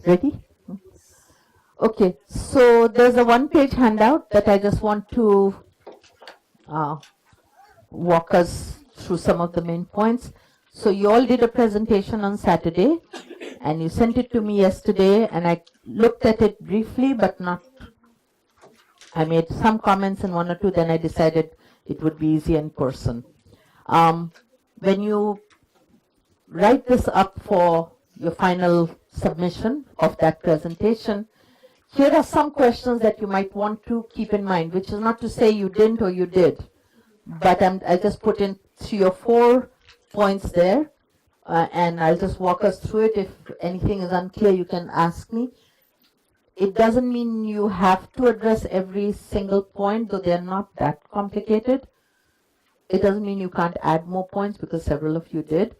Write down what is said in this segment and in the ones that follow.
Ready? Okay, so there's a one-page handout that I just want to walk us through some of the main points. So you all did a presentation on Saturday, and you sent it to me yesterday, and I looked at it briefly, but not. I made some comments and one or two, then I decided it would be easy in person. When you write this up for your final submission of that presentation, here are some questions that you might want to keep in mind, which is not to say you didn't or you did, but I just put in 3 or 4 points there, and I'll just walk us through it. If anything is unclear, you can ask me. It doesn't mean you have to address every single point, though they're not that complicated. It doesn't mean you can't add more points, because several of you did.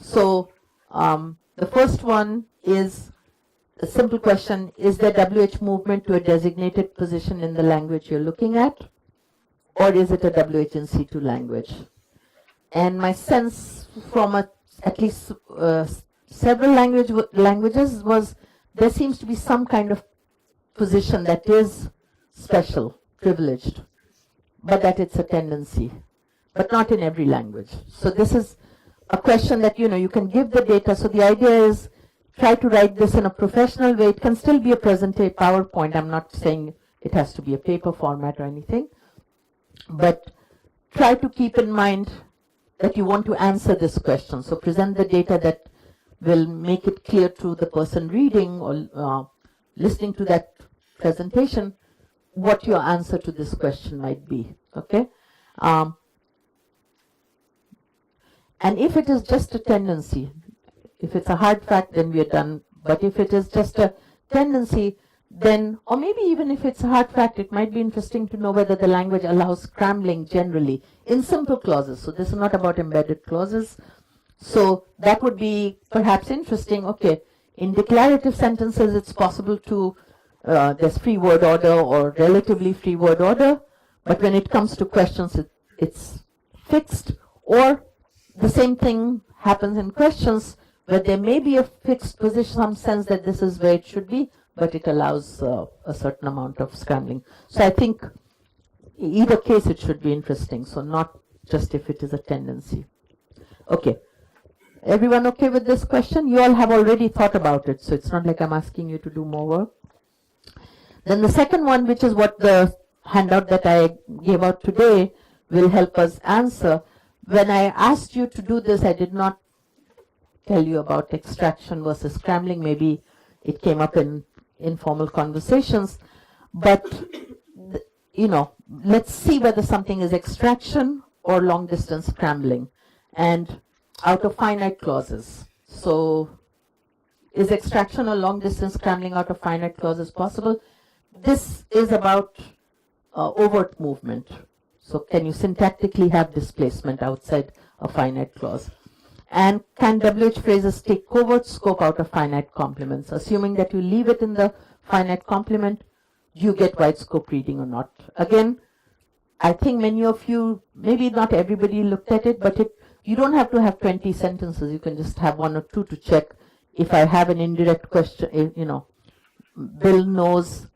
So the first one is a simple question: is there WH movement to a designated position in the language you're looking at, or is it a WH in C2 language? And my sense from at least several languages was there seems to be some kind of position that is special, privileged, but that it's a tendency, but not in every language. So this is a question that, you can give the data. So the idea is try to write this in a professional way. It can still be a presentation PowerPoint. I'm not saying it has to be a paper format or anything, but try to keep in mind that you want to answer this question. So present the data that will make it clear to the person reading or listening to that presentation what your answer to this question might be. Okay? And if it is just a tendency, if it's a hard fact, then we are done. But if it is just a tendency, then, or maybe even if it's a hard fact, it might be interesting to know whether the language allows scrambling generally in simple clauses. So this is not about embedded clauses. So that would be perhaps interesting. Okay, in declarative sentences, it's possible to, there's free word order or relatively free word order. But when it comes to questions, it's fixed. Or the same thing happens in questions where there may be a fixed position, some sense that this is where it should be, but it allows a certain amount of scrambling. So I think either case it should be interesting, so not just if it is a tendency. Okay. Everyone okay with this question? You all have already thought about it, so it's not like I'm asking you to do more work. Then the second one, which is what the handout that I gave out today will help us answer. When I asked you to do this, I did not tell you about extraction versus scrambling. Maybe it came up in informal conversations, but let's see whether something is extraction or long distance scrambling, and out of finite clauses. So is extraction or long distance scrambling out of finite clauses possible? This is about overt movement. So can you syntactically have displacement outside a finite clause? And can WH phrases take covert scope out of finite complements? Assuming that you leave it in the finite complement, do you get wide scope reading or not? Again, I think many of you, maybe not everybody looked at it, but you don't have to have 20 sentences. You can just have 1 or 2 to check. If I have an indirect question, Bill knows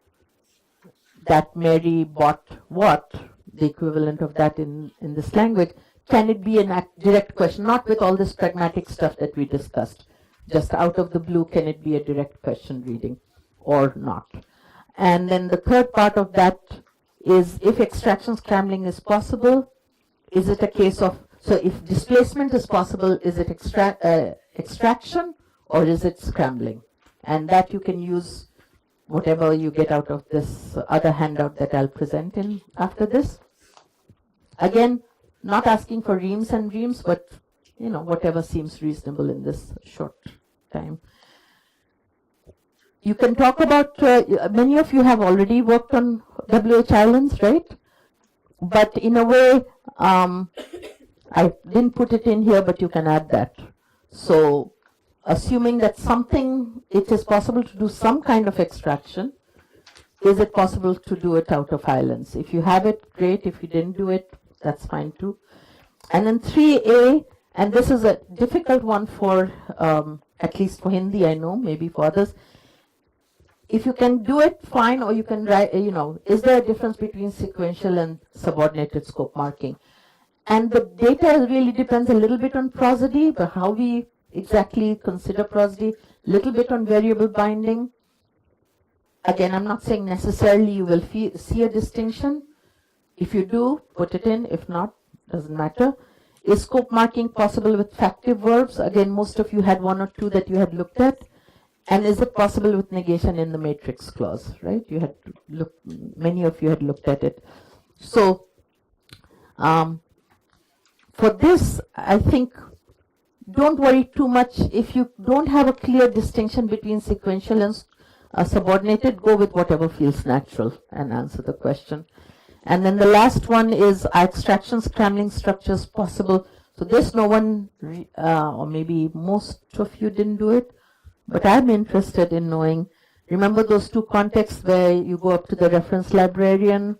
that Mary bought what, the equivalent of that in this language. Can it be a direct question, not with all this pragmatic stuff that we discussed? Just out of the blue, can it be a direct question reading or not? And then the third part of that is, if extraction scrambling is possible, is it a case of, so if displacement is possible, is it extraction or is it scrambling? And that you can use whatever you get out of this other handout that I'll present in after this. Again, not asking for reams and reams, but whatever seems reasonable in this short time. You can talk about, many of you have already worked on WH Islands, right? But in a way, I didn't put it in here, but you can add that. So assuming that it is possible to do some kind of extraction, is it possible to do it out of islands? If you have it, great. If you didn't do it, that's fine too. And then 3A, and this is a difficult one for at least for Hindi, I know, maybe for others. If you can do it, fine, or you can write, is there a difference between sequential and subordinated scope marking? And the data really depends a little bit on prosody, but how we exactly consider prosody, little bit on variable binding. Again, I'm not saying necessarily you will see a distinction. If you do, put it in. If not, doesn't matter. Is scope marking possible with factive verbs? Again, most of you had one or two that you had looked at. And is it possible with negation in the matrix clause, right? You had to look, many of you had looked at it. So, for this, I think, don't worry too much. If you don't have a clear distinction between sequential and subordinated, go with whatever feels natural and answer the question. And then the last one is, are extraction scrambling structures possible? So this no one, or maybe most of you didn't do it, but I'm interested in knowing, remember those two contexts where you go up to the reference librarian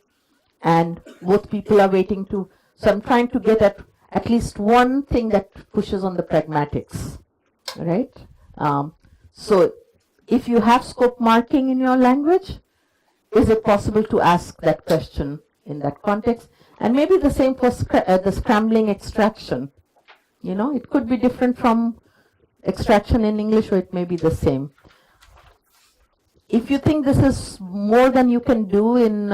and both people are waiting to, so I'm trying to get at least one thing that pushes on the pragmatics, right? So if you have scope marking in your language, is it possible to ask that question in that context? And maybe the same for the scrambling extraction. It could be different from extraction in English, or it may be the same. If you think this is more than you can do in,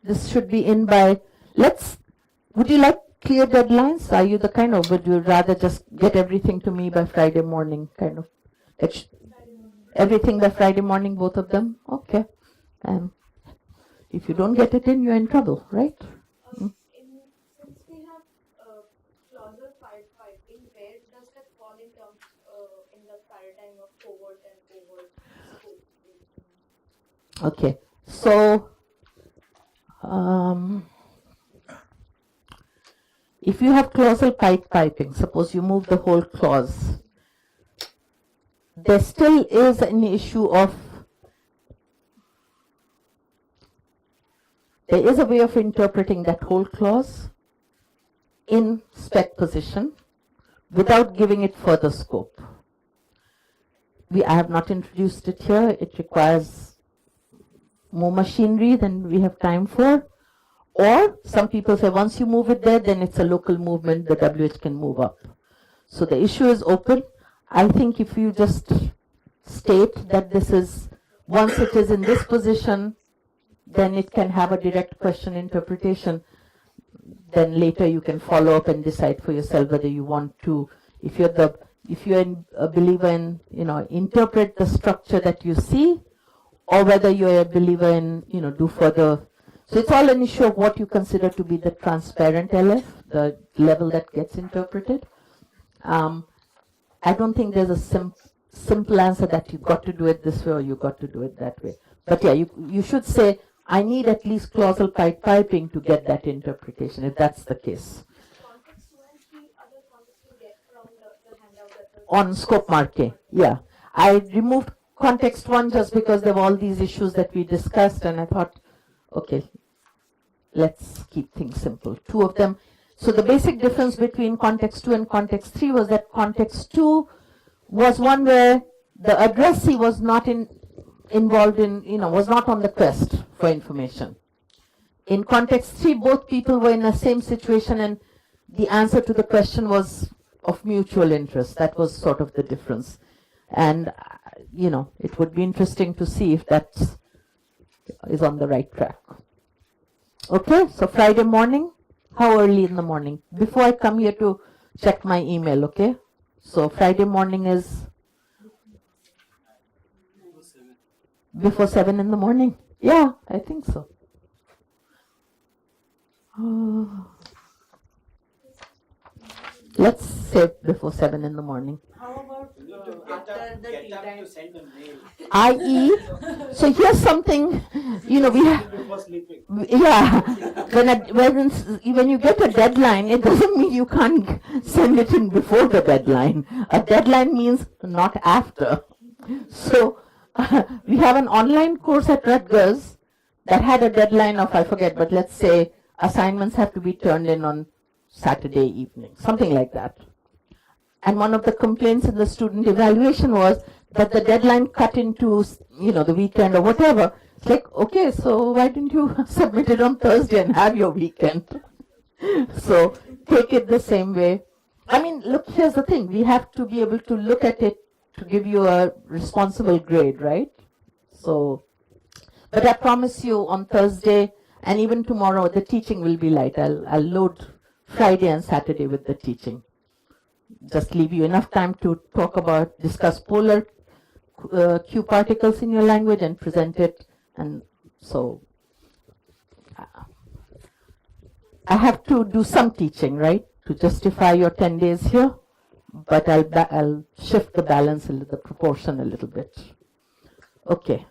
this should be in by, would you like clear deadlines? Are you the kind of, would you rather just get everything to me by Friday morning, kind of? Everything by Friday morning, both of them? Okay. If you don't get it in, you're in trouble, right? Since we have clausal firefighting, where does that fall in terms in the paradigm of covert and overt scope? Okay. So, if you have clausal piping, suppose you move the whole clause, there still is an issue of, there is a way of interpreting that whole clause in spec position without giving it further scope. I have not introduced it here. It requires more machinery than we have time for. Or some people say once you move it there, then it's a local movement, the WH can move up. So the issue is open. I think if you just state that this is, once it is in this position, then it can have a direct question interpretation. Then later you can follow up and decide for yourself whether you want to, if you're a believer in, interpret the structure that you see, or whether you're a believer in, do further. So it's all an issue of what you consider to be the transparent LF, the level that gets interpreted. I don't think there's a simple answer that you've got to do it this way or you've got to do it that way. But yeah, you should say, I need at least clausal piping to get that interpretation, if that's the case. Context 2 and 3, other context you get from the handout that On scope marking, yeah. I removed context 1 just because there were all these issues that we discussed, and I thought, okay, let's keep things simple. Two of them. So the basic difference between context 2 and context 3 was that context 2 was one where the addressee was not involved in, was not on the quest for information. In context 3, both people were in the same situation and the answer to the question was of mutual interest. That was sort of the difference. And, it would be interesting to see if that is on the right track. Okay, so Friday morning, how early in the morning? Before I come here to check my email, okay? So Friday morning is before 7 in the morning? Yeah, I think so. Let's say before 7 in the morning. How about after the tea time? To send a mail. I.e., so here's something, we have, Before sleeping. yeah, when you get a deadline, it doesn't mean you can't send it in before the deadline. A deadline means not after. So we have an online course at Rutgers that had a deadline of, I forget, but let's say assignments have to be turned in on Saturday evening, something like that. And one of the complaints in the student evaluation was that the deadline cut into, the weekend or whatever. It's like, okay, so why didn't you submit it on Thursday and have your weekend? So take it the same way. I mean, look, here's the thing. We have to be able to look at it to give you a responsible grade, right? So, but I promise you on Thursday and even tomorrow, the teaching will be light. I'll load Friday and Saturday with the teaching. Just leave you enough time to discuss polar Q particles in your language and present it. And so I have to do some teaching, right, to justify your 10 days here, but I'll shift the balance, the proportion a little bit. Okay.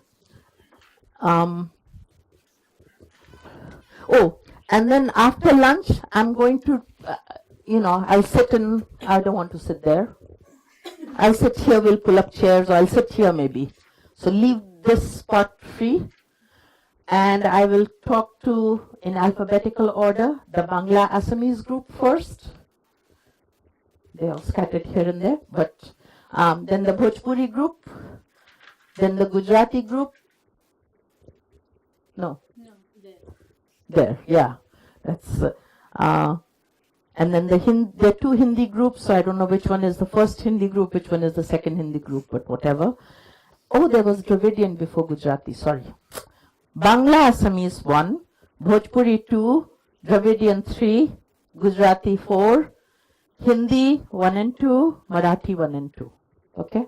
And then after lunch, I'm going to, I'll sit in, I don't want to sit there. I'll sit here, we'll pull up chairs, or I'll sit here maybe. So leave this spot free. And I will talk to, in alphabetical order, the Bangla Assamese group first. They are scattered here and there, but then the Bhojpuri group, then the Gujarati group. No, there, yeah. That's and then there are two Hindi groups, so I don't know which one is the first Hindi group, which one is the second Hindi group, but whatever. Oh, there was Dravidian before Gujarati, sorry. Bangla Assamese 1, Bhojpuri 2, Dravidian 3, Gujarati 4, Hindi 1 and 2, Marathi 1 and 2. Okay?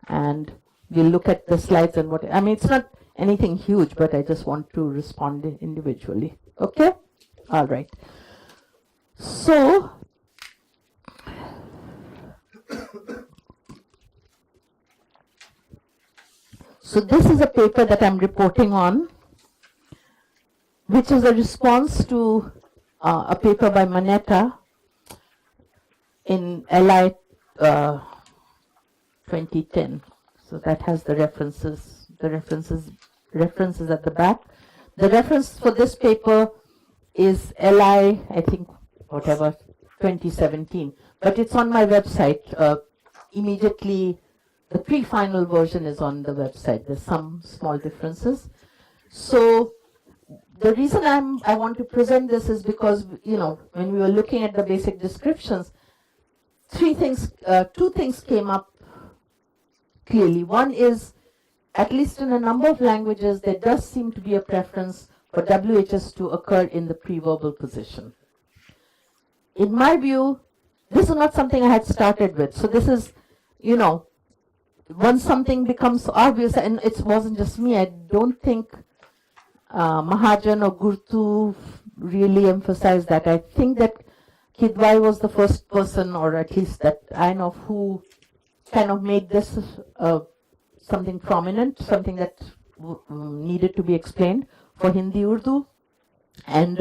And we'll look at the slides and it's not anything huge, but I just want to respond individually. Okay? All right. So, this is a paper that I'm reporting on, which is a response to a paper by Manetta in LI 2010. So that has the references at the back. The reference for this paper is LI, I think, 2017. But it's on my website. Immediately, the pre-final version is on the website. There's some small differences. So the reason I want to present this is because, when we were looking at the basic descriptions, two things came up clearly. One is, at least in a number of languages, there does seem to be a preference for WHS to occur in the pre-verbal position. In my view, this is not something I had started with. So this is, once something becomes obvious, and it wasn't just me, I don't think Mahajan or Gurtu really emphasized that. I think that Kidwai was the first person, or at least that I know, who kind of made this something prominent, something that needed to be explained for Hindi Urdu. And,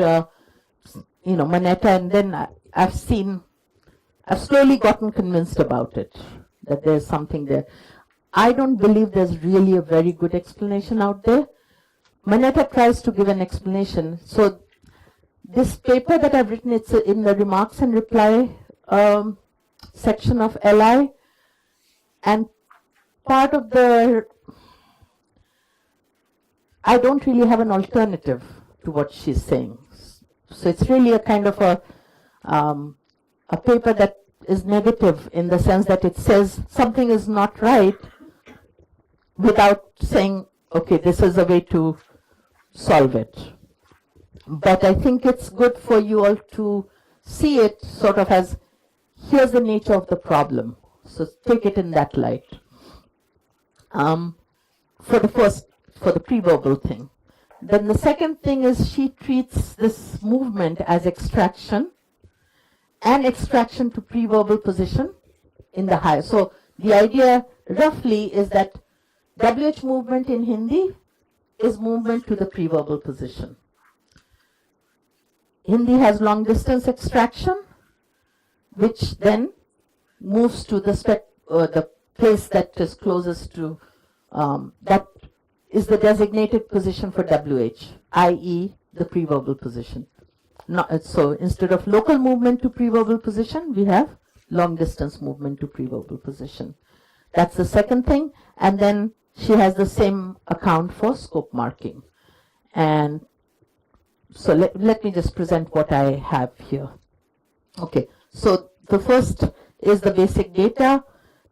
Manetta, and then I've slowly gotten convinced about it, that there's something there. I don't believe there's really a very good explanation out there. Manetta tries to give an explanation. So this paper that I've written, it's in the remarks and reply section of LI, and part of I don't really have an alternative to what she's saying. So it's really a kind of a paper that is negative in the sense that it says something is not right without saying, okay, this is a way to solve it. But I think it's good for you all to see it sort of as, here's the nature of the problem. So take it in that light. For the pre-verbal thing. Then the second thing is she treats this movement as extraction and extraction to pre-verbal position in the higher. So the idea roughly is that WH movement in Hindi is movement to the pre-verbal position. Hindi has long distance extraction, which then moves to the place that is closest to, that is the designated position for WH, i.e. the pre-verbal position. So instead of local movement to pre-verbal position, we have long distance movement to pre-verbal position. That's the second thing. And then she has the same account for scope marking. And so let me just present what I have here. Okay, so the first is the basic data.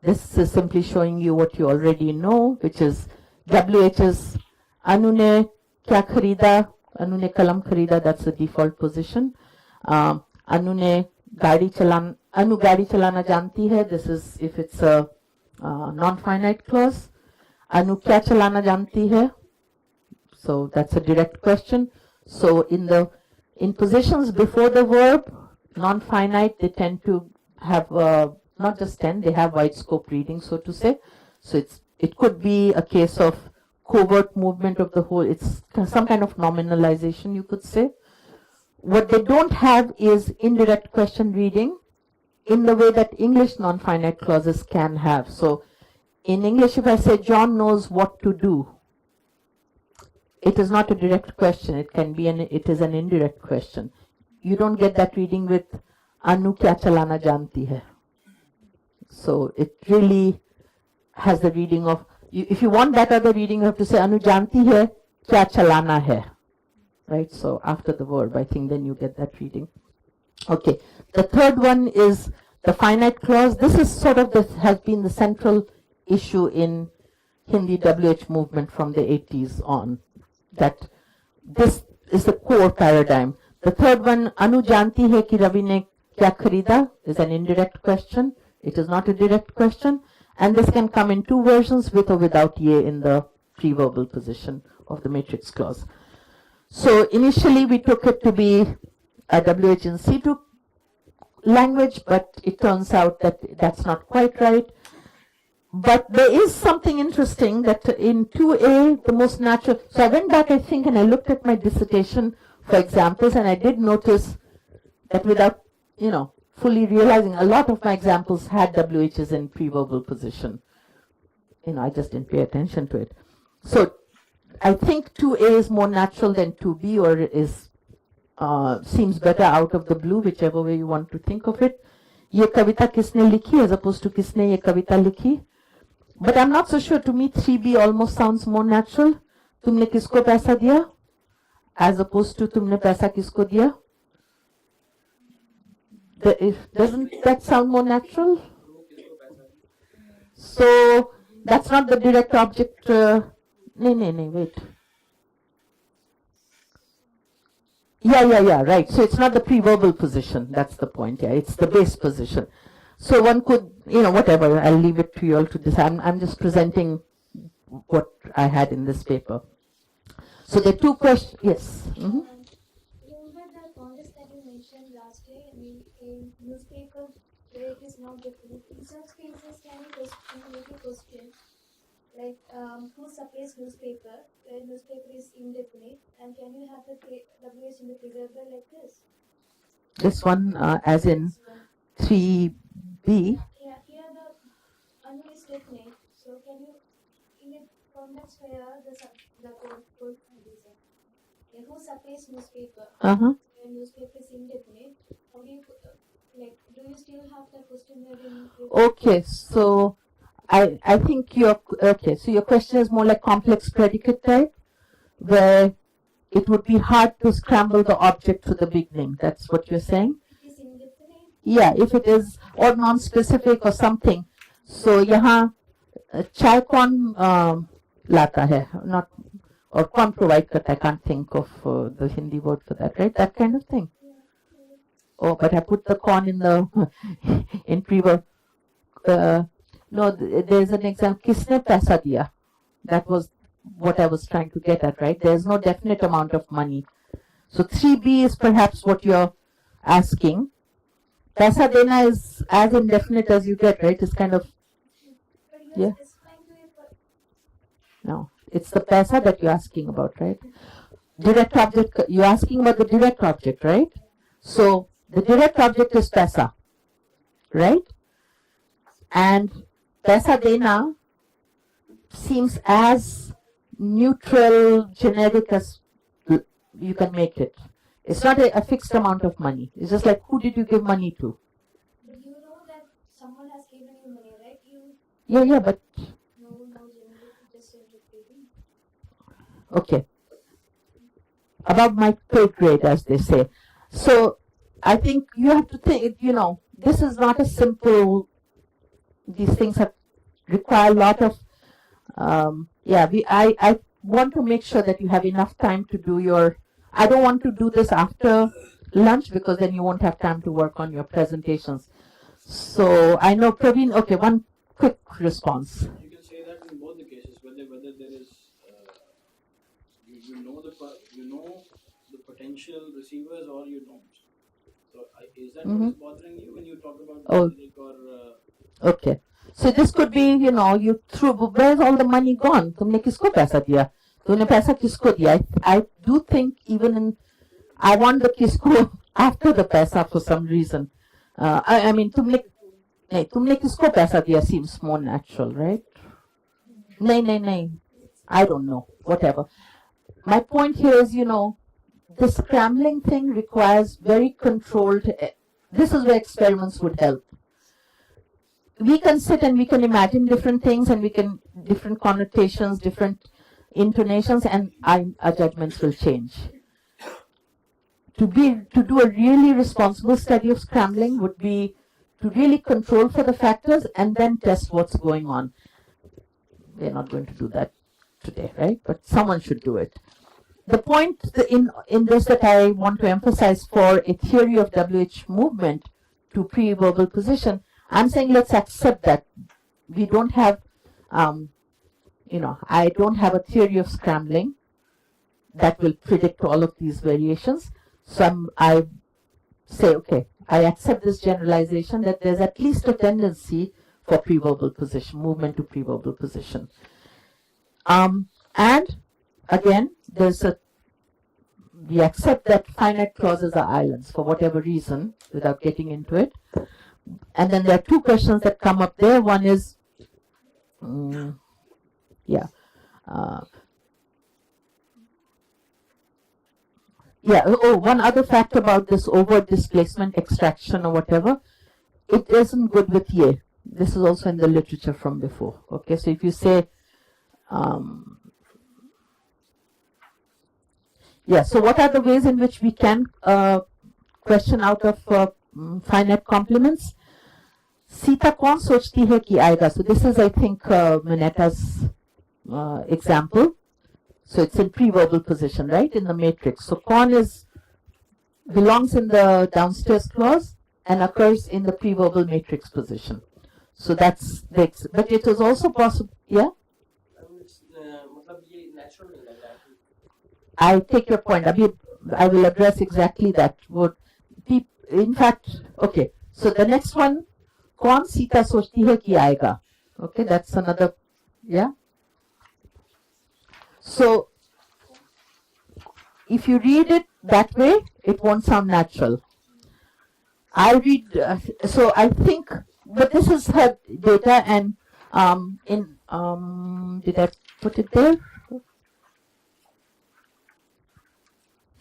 This is simply showing you what you already know, which is WH's Anu ne kya kharida, Anu ne kalam kharida, that's the default position. Anu ne gadi chalana, Anu gadi chalana janti hai, this is if it's a non-finite clause. Anu kya chalana janti hai, so that's a direct question. So in positions before the verb, non-finite, they tend to have not just 10, they have wide scope reading, so to say. So it could be a case of covert movement of the whole. It's some kind of nominalization, you could say. What they don't have is indirect question reading in the way that English non-finite clauses can have. So in English, if I say John knows what to do, it is not a direct question. It is an indirect question. You don't get that reading with Anu kya chalana janti hai. So it really has the reading of, if you want that other reading, you have to say Anu janti hai kya chalana hai. Right? So after the verb, I think then you get that reading. Okay. The third one is the finite clause. This is sort of has been the central issue in Hindi WH movement from the 80s on. That this is the core paradigm. The third one, Anu janti hai ki Ravi ne kya kharida, is an indirect question. It is not a direct question. And this can come in two versions, with or without ye in the pre-verbal position of the matrix clause. So initially we took it to be a WH in C2 language, but it turns out that that's not quite right. But there is something interesting that in 2A, the most natural, so I went back, I think, and I looked at my dissertation for examples, and I did notice that without, fully realizing, a lot of my examples had WHs in pre-verbal position. I just didn't pay attention to it. So I think 2A is more natural than 2B, or is seems better out of the blue, whichever way you want to think of it. Ye kavita kisne likhi as opposed to kisne ye kavita likhi. But I'm not so sure. To me, 3B almost sounds more natural. Tumne kisko paisa diya? As opposed to tumne paisa kisko diya? Doesn't that sound more natural? So that's not the direct object. Wait. Yeah, right. So it's not the pre-verbal position. That's the point. Yeah, it's the base position. So one could, whatever, I'll leave it to you all to decide. I'm just presenting what I had in this paper. So the two questions, yes. Mm-hmm. Remember the context that you mentioned last day in newspaper where it is not definite. In such cases, can you make a question like who supplies newspaper where newspaper is indefinite, and can you have the WH in the preserver like this? This one, as in 3B. Yeah, here the Anu is definite. So can you, in a context where the code who supplies newspaper? Uh-huh. When newspaper is indefinite, how do you do you still have the question there in? Okay, so I think so your question is more like complex predicate type, where it would be hard to scramble the object to the beginning. That's what you're saying? It is indefinite? Yeah, if it is, or non-specific or something. So yahan chai kaun lata hai, not, or kaun provide karta, I can't think of the Hindi word for that, right? That kind of thing. Oh, but I put the kaun in the in pre-verb. No, there's an example. Kisne paisa diya? That was what I was trying to get at, right? There's no definite amount of money. So 3B is perhaps what you're asking. Paisa dena is as indefinite as you get, right? It's kind of, yeah. No, it's the paisa that you're asking about, right? Direct object, you're asking about the direct object, right? So the direct object is paisa, right? And paisa dena seems as neutral, generic as you can make it. It's not a fixed amount of money. It's just like, who did you give money to? But you know that Yeah, but No, generator just repeating. okay. Above my pay grade, as they say. So I think you have to think, this is not a simple, these things require a lot of, I want to make sure that you have enough time to do I don't want to do this after lunch because then you won't have time to work on your presentations. So I know Praveen, okay, one quick response. You can say that in both the cases, whether there is, you know the potential receivers or you don't. So is that what is bothering you when you talk about generic or? Okay. So this could be, you threw, where's all the money gone? तुमने किसको पैसा दिया? तुमने पैसा किसको दिया? I do think I want the kisko after the paisa for some reason. I mean, tumne kisko paisa diya seems more natural, right? Nahi. I don't know. Whatever. My point here is, the scrambling thing requires very controlled. This is where experiments would help. We can sit and we can imagine different things and different connotations, different intonations, and our judgments will change. To do a really responsible study of scrambling would be to really control for the factors and then test what's going on. We're not going to do that today, right? But someone should do it. The point in this that I want to emphasize for a theory of WH movement to pre-verbal position, I'm saying let's accept that we don't have, I don't have a theory of scrambling that will predict all of these variations. So I say, okay, I accept this generalization that there's at least a tendency for pre-verbal position, movement to pre-verbal position. And again, we accept that finite clauses are islands for whatever reason without getting into it. And then there are two questions that come up there. One is, one other fact about this overt displacement extraction or whatever, it isn't good with Ye. This is also in the literature from before. Okay, so if you say, so what are the ways in which we can question out of finite complements? Sita kaun sochti hai ki aayega? So this is, I think, Mineta's example. So it's in pre-verbal position, right, in the matrix. So kaun belongs in the downstairs clause and occurs in the pre-verbal matrix position. So that's but it is also possible, yeah? I take your point. I will address exactly that. In fact, okay. So the next one, kaun Sita sochti hai ki aayega? Okay, that's another, yeah? So if you read it that way, it won't sound natural. I read, so I think, but this is her data and did I put it there?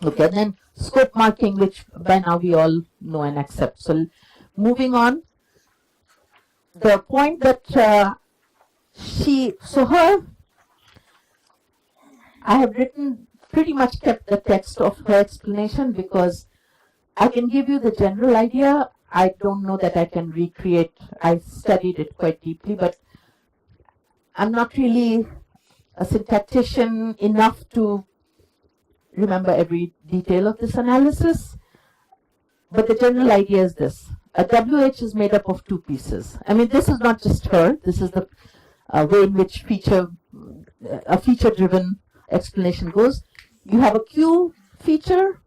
Okay, and then scope marking, which by now we all know and accept. So moving on, the point that I have pretty much kept the text of her explanation because I can give you the general idea. I don't know that I can recreate. I studied it quite deeply, but I'm not really a syntactician enough to remember every detail of this analysis. But the general idea is this. A WH is made up of two pieces. I mean, this is not just her. This is the way in which a feature-driven explanation goes. You have a Q feature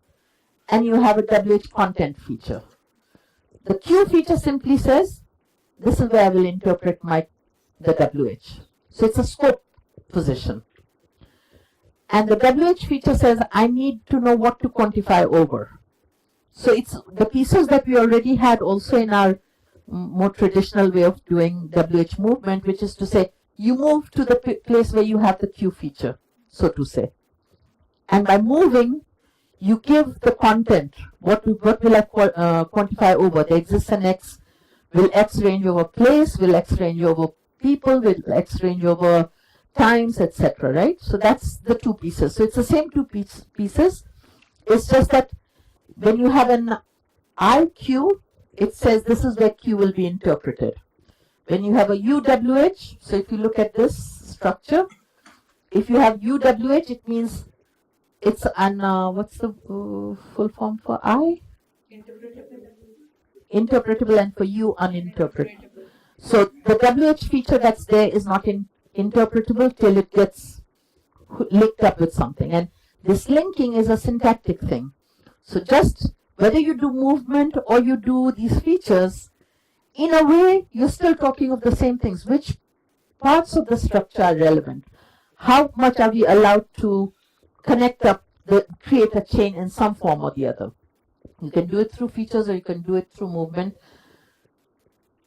and you have a WH content feature. The Q feature simply says, this is where I will interpret the WH. So it's a scope position. And the WH feature says, I need to know what to quantify over. So it's the pieces that we already had also in our more traditional way of doing WH movement, which is to say, you move to the place where you have the Q feature, so to say. And by moving, you give the content. What will I quantify over? There exists an X. Will X range over place? Will X range over people, with X range over times, etc. Right? So that's the two pieces. So it's the same two pieces. It's just that when you have an IQ, it says this is where Q will be interpreted. When you have a UWH, so if you look at this structure, if you have UWH, it means it's an, what's the full form for I? Interpretable, and for U, uninterpretable. So the WH feature that's there is not interpretable till it gets linked up with something. And this linking is a syntactic thing. So just whether you do movement or you do these features, in a way, you're still talking of the same things. Which parts of the structure are relevant? How much are we allowed to connect up, create a chain in some form or the other? You can do it through features or you can do it through movement.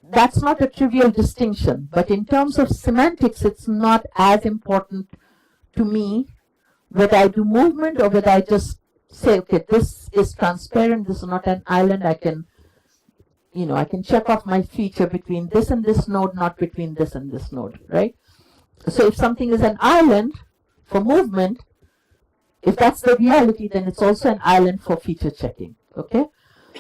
That's not a trivial distinction, but in terms of semantics, it's not as important to me whether I do movement or whether I just say, okay, this is transparent, this is not an island, I can check off my feature between this and this node, not between this and this node, right? So if something is an island for movement, if that's the reality, then it's also an island for feature checking, okay?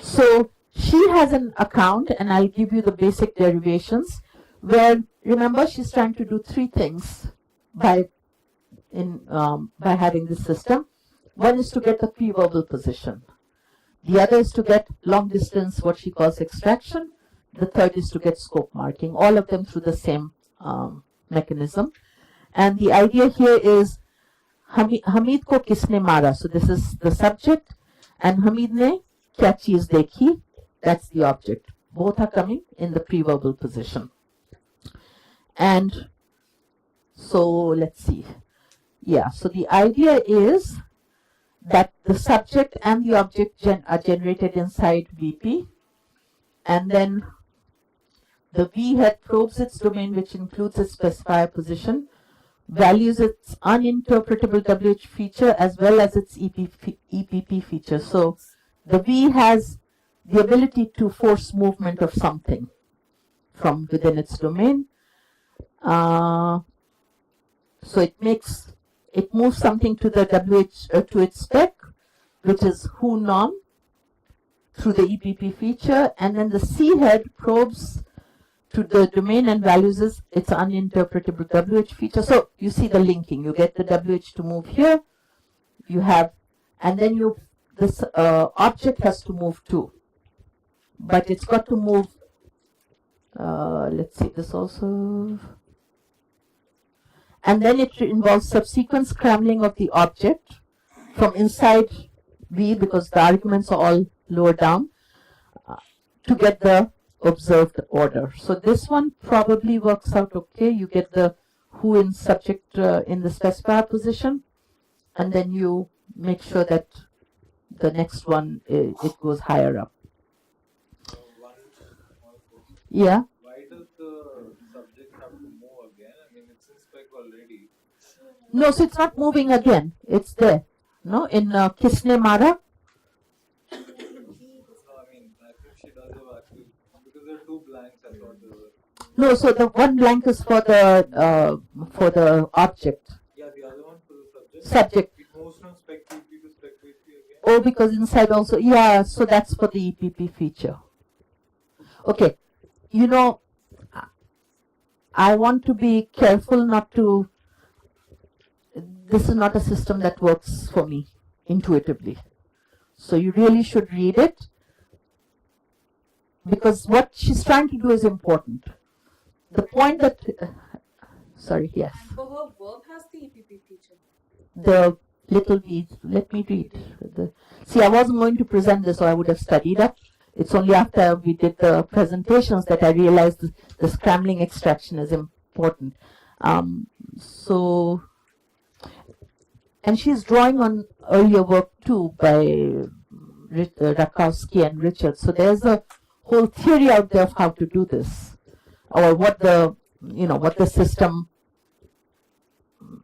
So she has an account, and I'll give you the basic derivations, where, remember, she's trying to do three things by having this system. One is to get the pre-verbal position. The other is to get long distance, what she calls extraction. The third is to get scope marking, all of them through the same mechanism. And the idea here is Hamid ko kisne mara. So this is the subject, and Hamid ne kya cheez dekhi. That's the object. Both are coming in the pre-verbal position. And so let's see. Yeah, so the idea is that the subject and the object are generated inside VP, and then the V head probes its domain, which includes its specifier position, values its uninterpretable WH feature as well as its EPP feature. So the V has the ability to force movement of something from within its domain. So it moves something to the to its spec, which is who norm, through the EPP feature, and then the C head probes to the domain and values its uninterpretable WH feature. So you see the linking. You get the WH to move here. You have, and then this object has to move too. But it's got to move, let's see, this also. And then it involves subsequent scrambling of the object from inside V, because the arguments are all lower down, to get the observed order. So this one probably works out okay. You get the who in subject in the specifier position, and then you make sure that the next one, it goes higher up. Yeah. Why does the subject have to move again? I mean, it's in spec already. No, so it's not moving again. It's there. No, in Kisne Mara. No, I mean, I think she does have actually, because there are two blanks, I thought there were. No, so the one blank is for the object. Yeah, the other one for the subject. Subject. It moves from spec VP to spec VP again. Oh, because inside also, yeah, so that's for the EPP feature. Okay, you know, I want to be careful not to, this is not a system that works for me intuitively. So you really should read it, because what she's trying to do is important. The point that, sorry, yes. And for her verb has the EPP feature. The little v, let me read. See, I wasn't going to present this, or I would have studied up. It's only after we did the presentations that I realized the scrambling extraction is important. So, and she's drawing on earlier work too by Rakowski and Richards. So there's a whole theory out there of how to do this, or what the system.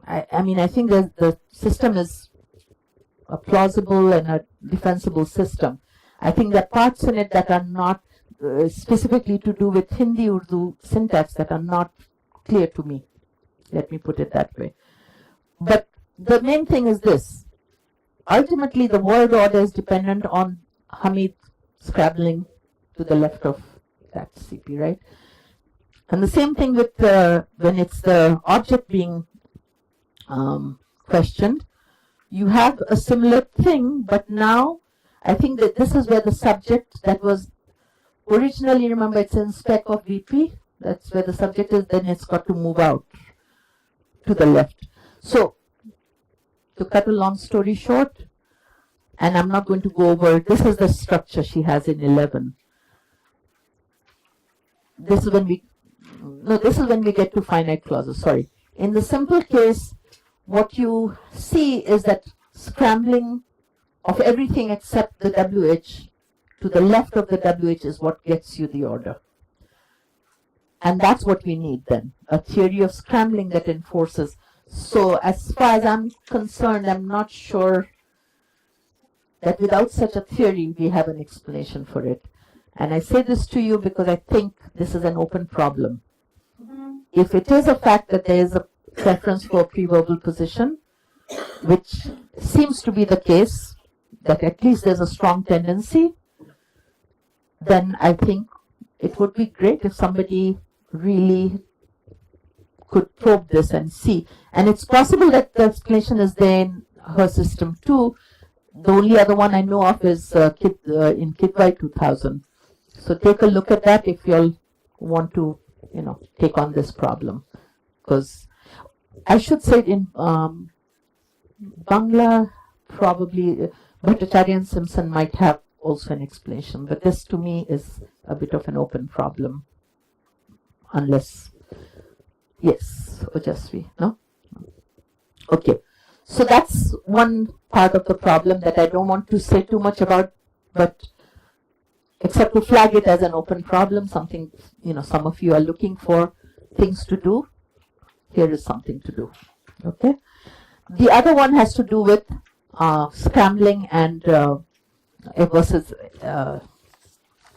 I mean, I think the system is a plausible and a defensible system. I think there are parts in it that are not specifically to do with Hindi Urdu syntax that are not clear to me. Let me put it that way. But the main thing is this. Ultimately, the word order is dependent on Hamid scrabbling to the left of that CP, right? And the same thing with when it's the object being questioned, you have a similar thing, but now I think that this is where the subject that was originally, remember, it's in spec of VP, that's where the subject is, then it's got to move out to the left. So, to cut a long story short, and I'm not going to go over, this is the structure she has in 11. This is when we get to finite clauses, sorry. In the simple case, what you see is that scrambling of everything except the WH to the left of the WH is what gets you the order. And that's what we need then, a theory of scrambling that enforces. So as far as I'm concerned, I'm not sure that without such a theory, we have an explanation for it. And I say this to you because I think this is an open problem. If it is a fact that there is a preference for pre-verbal position, which seems to be the case, that at least there's a strong tendency, then I think it would be great if somebody really could probe this and see. And it's possible that the explanation is there in her system too. The only other one I know of is in KidY 2000. So take a look at that if you all want to, take on this problem. Because I should say in Bangla, probably Bhattacharya and Simpson might have also an explanation, but this to me is a bit of an open problem. Unless, yes, Ojasvi, no? Okay, so that's one part of the problem that I don't want to say too much about, but except to flag it as an open problem, something, some of you are looking for things to do. Here is something to do, okay? The other one has to do with scrambling and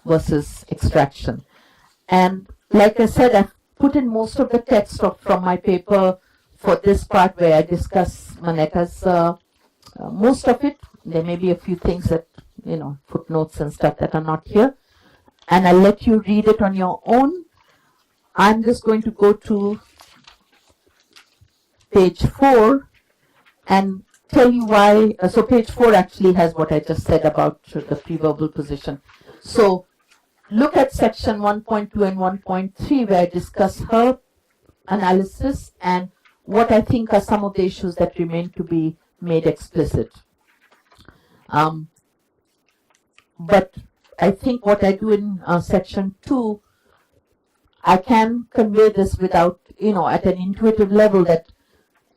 versus extraction. And like I said, I've put in most of the text from my paper for this part where I discuss Maneta's most of it. There may be a few things that, footnotes and stuff that are not here. And I'll let you read it on your own. I'm just going to go to page 4 and tell you why. So page 4 actually has what I just said about the pre-verbal position. So look at section 1.2 and 1.3 where I discuss her analysis and what I think are some of the issues that remain to be made explicit. But I think what I do in section 2, I can convey this without, at an intuitive level that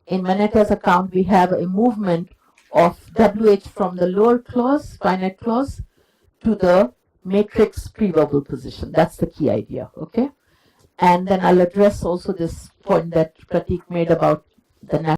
in Maneta's account we have a movement of WH from the lower clause, finite clause, to the matrix pre-verbal position. That's the key idea, okay? And then I'll address also this point that Pratik made about the